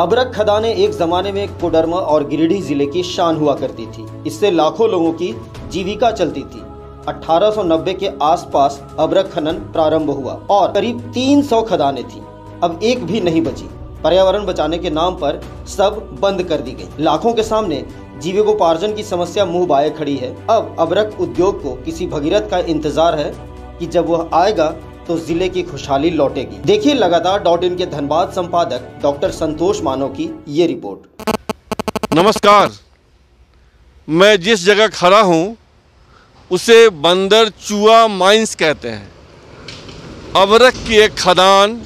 अबरख खदानें एक जमाने में कोडरमा और गिरिडीह जिले की शान हुआ करती थी। इससे लाखों लोगों की जीविका चलती थी। 1890 के आसपास अबरख खनन प्रारंभ हुआ और करीब 300 खदानें थी। अब एक भी नहीं बची। पर्यावरण बचाने के नाम पर सब बंद कर दी गई। लाखों के सामने जीविकोपार्जन की समस्या मुंह बाए खड़ी है। अब अबरख उद्योग को किसी भगीरथ का इंतजार है कि जब वह आएगा तो जिले की खुशहाली लौटेगी। देखिए लगातार.in के धनबाद संपादक डॉक्टर संतोष मानव की ये रिपोर्ट। नमस्कार, मैं जिस जगह खड़ा हूँ उसे बंदर चूआ माइंस कहते हैं। अबरख की एक खदान,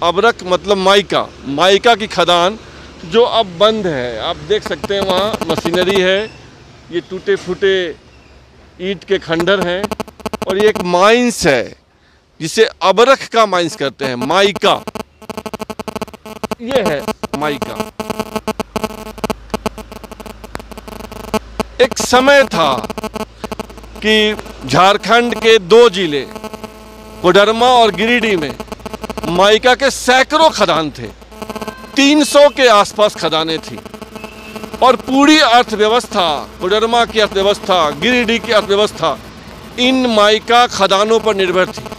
अबरख मतलब माइका की खदान जो अब बंद है। आप देख सकते हैं वहाँ मशीनरी है, ये टूटे फूटे ईंट के खंडर हैं और ये एक माइंस है जिसे अबरख का माइंस करते हैं। माइका, ये है माइका। एक समय था कि झारखंड के 2 जिले कोडरमा और गिरिडीह में माइका के सैकड़ों खदान थे। 300 के आसपास खदानें थी और पूरी अर्थव्यवस्था, कोडरमा की अर्थव्यवस्था, गिरिडीह की अर्थव्यवस्था इन माइका खदानों पर निर्भर थी।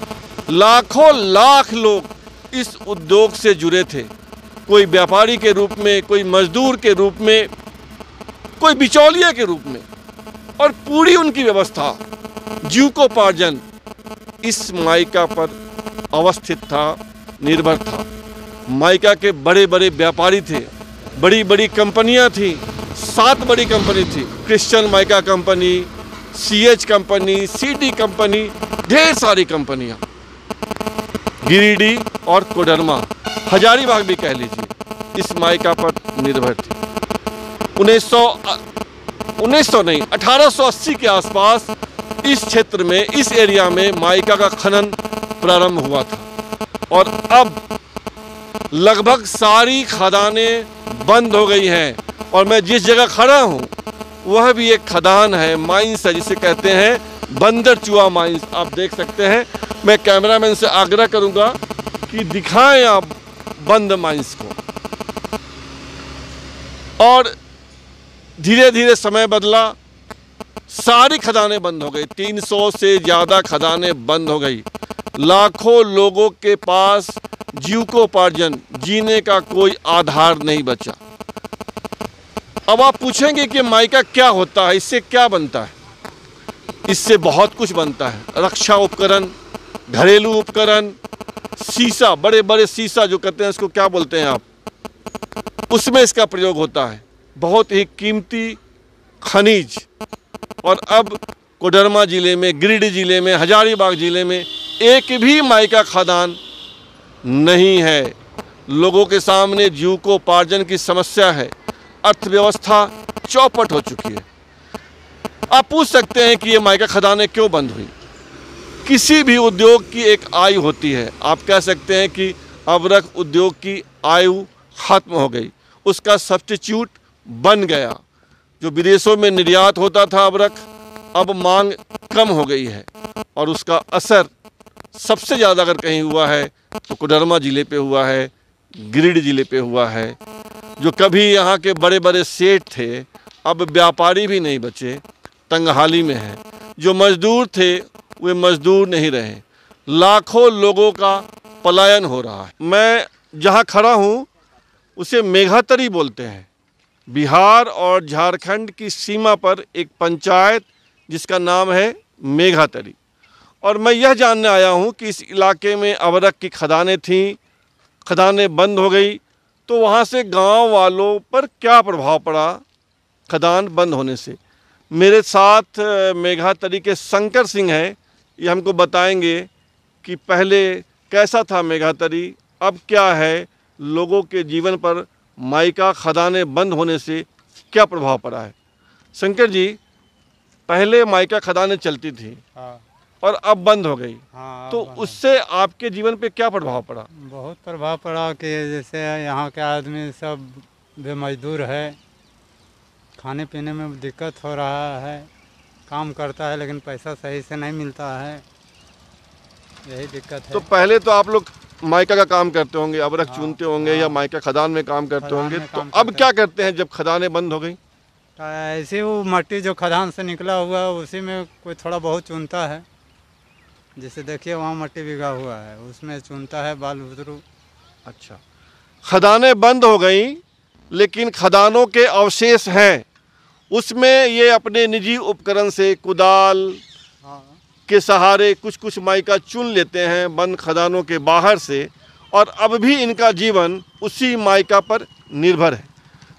लाखों लाख लोग इस उद्योग से जुड़े थे, कोई व्यापारी के रूप में, कोई मजदूर के रूप में, कोई बिचौलिए के रूप में, और पूरी उनकी व्यवस्था, जीविकोपार्जन इस माइका पर अवस्थित था, निर्भर था। माइका के बड़े बड़े व्यापारी थे, बड़ी बड़ी कंपनियां थी। 7 बड़ी कंपनी थी, Christian mica company, CH company, CD company, ढेर सारी कंपनियां। गिरिडीह और कोडरमा, हजारीबाग भी कह लीजिए, इस माइका पर निर्भर थी। 1880 के आसपास इस क्षेत्र में, इस एरिया में माइका का खनन प्रारंभ हुआ था और अब लगभग सारी खदानें बंद हो गई हैं। और मैं जिस जगह खड़ा हूँ वह भी एक खदान है, माइंस है, जिसे कहते हैं बंदर चूहा माइंस। आप देख सकते हैं। मैं कैमरामैन से आग्रह करूंगा कि दिखाएं आप बंद माइंस को। और धीरे धीरे समय बदला, सारी खदानें बंद हो गई। 300 से ज़्यादा खदानें बंद हो गई। लाखों लोगों के पास जीविकोपार्जन, जीने का कोई आधार नहीं बचा। अब आप पूछेंगे कि माइका क्या होता है, इससे क्या बनता है? इससे बहुत कुछ बनता है। रक्षा उपकरण, घरेलू उपकरण, शीशा, बड़े बड़े शीशा जो कहते हैं, इसको क्या बोलते हैं आप, उसमें इसका प्रयोग होता है। बहुत ही कीमती खनिज। और अब कोडरमा जिले में, गिरिडीह जिले में, हजारीबाग जिले में एक भी माइका खदान नहीं है। लोगों के सामने जीविकोपार्जन की समस्या है। अर्थव्यवस्था चौपट हो चुकी है। आप पूछ सकते हैं कि ये माइका खदानें क्यों बंद हुई? किसी भी उद्योग की एक आयु होती है। आप कह सकते हैं कि अबरख उद्योग की आयु खत्म हो गई, उसका सब्स्टिट्यूट बन गया। जो विदेशों में निर्यात होता था अबरख, अब मांग कम हो गई है और उसका असर सबसे ज़्यादा अगर कहीं हुआ है तो कोडरमा ज़िले पे हुआ है, गिरिडीह ज़िले पे हुआ है। जो कभी यहाँ के बड़े बड़े सेठ थे, अब व्यापारी भी नहीं बचे, तंगहाली में है। जो मजदूर थे वे मजदूर नहीं रहे। लाखों लोगों का पलायन हो रहा है। मैं जहाँ खड़ा हूँ उसे मेघातरी बोलते हैं। बिहार और झारखंड की सीमा पर एक पंचायत जिसका नाम है मेघातरी। और मैं यह जानने आया हूँ कि इस इलाके में अबरख की खदानें थीं, खदानें बंद हो गई, तो वहाँ से गांव वालों पर क्या प्रभाव पड़ा खदान बंद होने से। मेरे साथ मेघातरी के शंकर सिंह हैं, ये हमको बताएंगे कि पहले कैसा था मेघातरी, अब क्या है, लोगों के जीवन पर माइका खदानें बंद होने से क्या प्रभाव पड़ा है। शंकर जी, पहले माइका खदानें चलती थी और अब बंद हो गई, तो उससे आपके जीवन पे क्या प्रभाव पड़ा? बहुत प्रभाव पड़ा कि जैसे यहाँ के आदमी सब बेमजदूर है, खाने पीने में दिक्कत हो रहा है, काम करता है लेकिन पैसा सही से नहीं मिलता है, यही दिक्कत है। तो पहले तो आप लोग मायका का काम करते होंगे, अबरख हाँ, चुनते होंगे या मायका खदान में काम करते खदान होंगे, में तो काम अब करते क्या करते हैं जब खदानें बंद हो गई? ऐसे वो मट्टी जो खदान से निकला हुआ है उसी में कोई थोड़ा बहुत चुनता है। जैसे देखिए वहाँ मट्टी बिगा हुआ है, उसमें चुनता है बाल बुतरू। अच्छा, खदानें बंद हो गई लेकिन खदानों के अवशेष हैं, उसमें ये अपने निजी उपकरण से कुदाल हाँ के सहारे कुछ कुछ मायका चुन लेते हैं बंद खदानों के बाहर से, और अब भी इनका जीवन उसी मायका पर निर्भर है।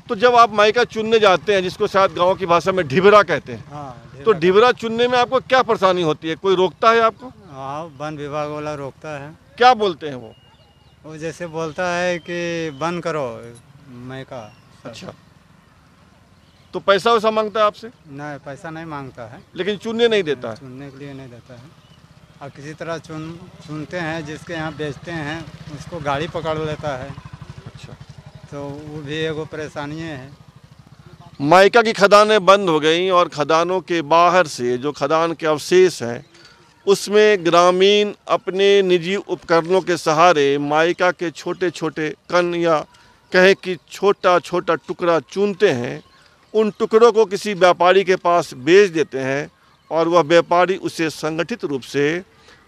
तो जब आप मायका चुनने जाते हैं, जिसको शायद गांव की भाषा में ढिबरा कहते हैं, हाँ तो ढिबरा चुनने में आपको क्या परेशानी होती है? कोई रोकता है आपको? हाँ, वन विभाग वाला रोकता है। क्या बोलते हैं वो? वो जैसे बोलता है कि बंद करो मैका। अच्छा, तो पैसा वैसा मांगता है आपसे? नहीं, पैसा नहीं मांगता है, लेकिन चुनने नहीं देता है? चुनने के लिए नहीं देता है। और किसी तरह चुनते हैं, जिसके यहाँ बेचते हैं उसको गाड़ी पकड़ लेता है, अच्छा, तो वो भी एगो परेशानी है। मायका की खदानें बंद हो गई और खदानों के बाहर से जो खदान के अवशेष हैं उसमें ग्रामीण अपने निजी उपकरणों के सहारे मायका के छोटे छोटे कण या कहें कि छोटा छोटा टुकड़ा चुनते हैं। उन टुकड़ों को किसी व्यापारी के पास बेच देते हैं और वह व्यापारी उसे संगठित रूप से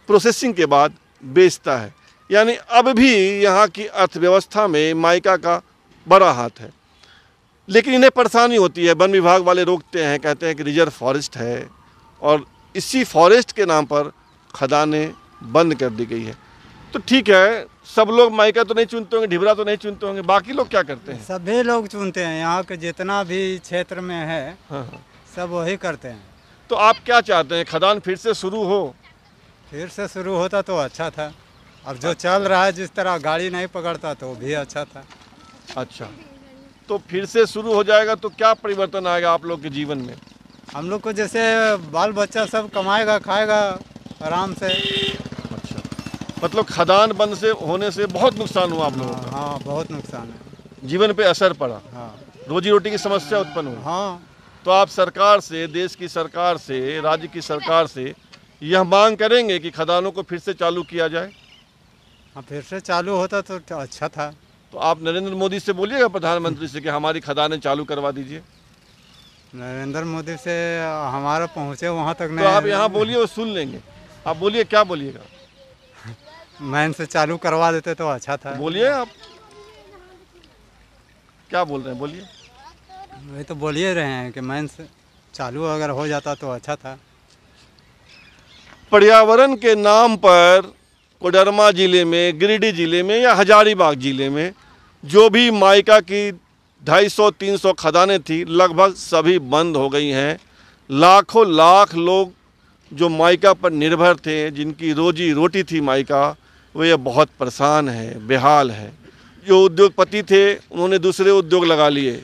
प्रोसेसिंग के बाद बेचता है। यानी अब भी यहाँ की अर्थव्यवस्था में मायका का बड़ा हाथ है। लेकिन इन्हें परेशानी होती है, वन विभाग वाले रोकते हैं, कहते हैं कि रिजर्व फॉरेस्ट है और इसी फॉरेस्ट के नाम पर खदानें बंद कर दी गई है। तो ठीक है, सब लोग मायका तो नहीं चुनते होंगे, ढिबरा तो नहीं चुनते होंगे, बाकी लोग क्या करते हैं? सभी लोग चुनते हैं, यहाँ के जितना भी क्षेत्र में है हाँ हाँ। सब वही करते हैं। तो आप क्या चाहते हैं, खदान फिर से शुरू हो? फिर से शुरू होता तो अच्छा था। अब जो चल रहा है जिस तरह, गाड़ी नहीं पकड़ता तो भी अच्छा था। अच्छा, तो फिर से शुरू हो जाएगा तो क्या परिवर्तन आएगा आप लोग के जीवन में? हम लोग को जैसे बाल बच्चा सब कमाएगा खाएगा आराम से। अच्छा, मतलब खदान बंद से होने से बहुत नुकसान हुआ आप लोगों का? हाँ, बहुत नुकसान है। जीवन पे असर पड़ा, हाँ रोजी रोटी की समस्या उत्पन्न हुई। हाँ, तो आप सरकार से, देश की सरकार से, राज्य की सरकार से यह मांग करेंगे कि खदानों को फिर से चालू किया जाए? हाँ, फिर से चालू होता तो अच्छा था। तो आप नरेंद्र मोदी से बोलिएगा, प्रधानमंत्री से, कि हमारी खदानें चालू करवा दीजिए। नरेंद्र मोदी से हमारा पहुँचे वहाँ तक तो नहीं। आप यहाँ बोलिए, वो सुन लेंगे। आप बोलिए, क्या बोलिएगा? मैन से चालू करवा देते तो अच्छा था। बोलिए, आप क्या बोल रहे हैं, बोलिए। वही तो बोल ही रहे हैं कि मैन से चालू अगर हो जाता तो अच्छा था। पर्यावरण के नाम पर कोडरमा जिले में, गिरिडीह जिले में या हजारीबाग जिले में जो भी मायका की 250-300 खदानें थी, लगभग सभी बंद हो गई हैं। लाखों लाख लोग जो मायका पर निर्भर थे, जिनकी रोजी रोटी थी मायका, वो ये बहुत परेशान है, बेहाल है। जो उद्योगपति थे उन्होंने दूसरे उद्योग लगा लिए,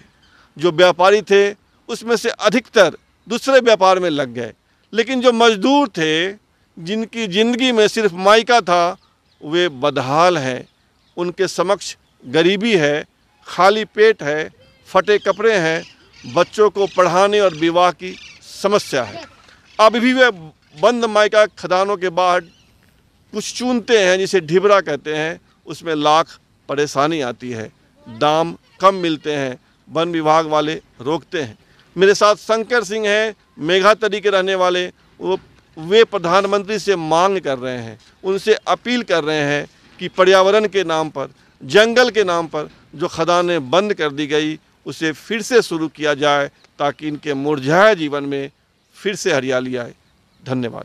जो व्यापारी थे उसमें से अधिकतर दूसरे व्यापार में लग गए। लेकिन जो मजदूर थे, जिनकी ज़िंदगी में सिर्फ मायका था, वे बदहाल हैं। उनके समक्ष गरीबी है, खाली पेट है, फटे कपड़े हैं, बच्चों को पढ़ाने और विवाह की समस्या है। अभी भी वे बंद मायका खदानों के बाहर कुछ चुनते हैं, जिसे ढिबरा कहते हैं, उसमें लाख परेशानी आती है। दाम कम मिलते हैं, वन विभाग वाले रोकते हैं। मेरे साथ शंकर सिंह हैं, मेघातरी के रहने वाले। वे प्रधानमंत्री से मांग कर रहे हैं, उनसे अपील कर रहे हैं कि पर्यावरण के नाम पर, जंगल के नाम पर जो खदानें बंद कर दी गई, उसे फिर से शुरू किया जाए ताकि इनके मुरझाए जीवन में फिर से हरियाली आए। धन्यवाद।